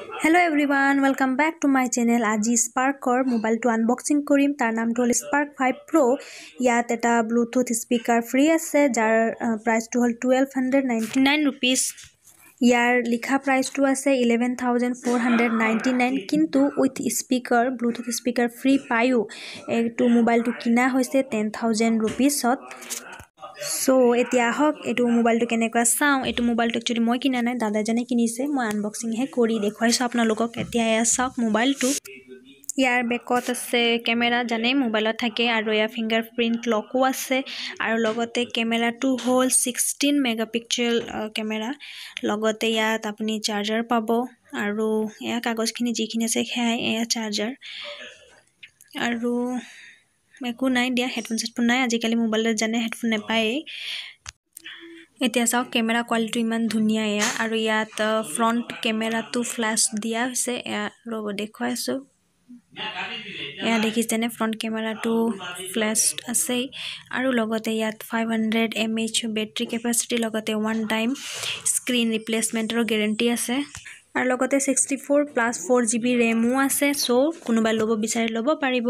Hello everyone, welcome back to my channel. আজি স্পাৰ্কৰ মোবাইলটো unboxing কৰিম। তাৰ নামটো হ'ল স্পাৰ্ক 5 Pro। ইয়াত এটা ব্লুটুথ স্পিকাৰ ফ্ৰী আছে যাৰ প্ৰাইচটো হ'ল 1299 rupees। ইয়াৰ লিখা প্ৰাইচটো আছে 11499 কিন্তু with speaker Bluetooth speaker free পায়ো এইটো মোবাইলটো কিনা হৈছে 10000 rupeesত। সো এতিয়া হক এটো মোবাইলটো কেনেকুৱা চাও। এটো মোবাইলটো একচুয়ালি মই কিনা নাই, দাদাজনে কিনিছে। মই আনবক্সিং হে কৰি দেখুৱাইছো আপোনালোকক। এতিয়া এয়া চাওক মোবাইলটো। ইয়াৰ বেকত আছে ক্যামেৰা, জানে মোবাইলত থাকে, আৰু ইয়া ফিংগাৰপ্ৰিন্ট লকো আছে, আৰু লগতে ক্যামেৰাটো হ'ল 16 মেগাপিক্সেল ক্যামেৰা। লগতে ইয়াত আপুনি চাৰ্জাৰ পাব, আৰু এয়া কাগজখিনি যিখিনি আছে খাই এয়া চাৰ্জাৰ, আৰু একো নাই দিয়া, হেডফোন নাই। আজিকালি মোবাইলত জানে হেডফোন নাপায়। এতিয়া চাওক ক্যামেৰা কোৱালিটি ইমান ধুনীয়া এয়া, আৰু ইয়াত ফ্ৰন্ট ক্যামেৰাটো ফ্ল্যাশ দিয়া হৈছে। এয়া ৰব দেখুৱাইছো, এয়া দেখিছেনে ফ্ৰন্ট ক্যামেৰাটো ফ্ল্যাশ আছে, আৰু লগতে ইয়াত 500 mAh বেটাৰী কেপাসিটি, লগতে 1 টাইম স্ক্ৰিন ৰিপ্লেসমেন্টৰ গ্যাৰান্টি আছে, আৰু লগতে 64 + 4GB ৰেমো আছে। সো কোনোবা ল'ব বিচাৰি ল'ব পাৰিব।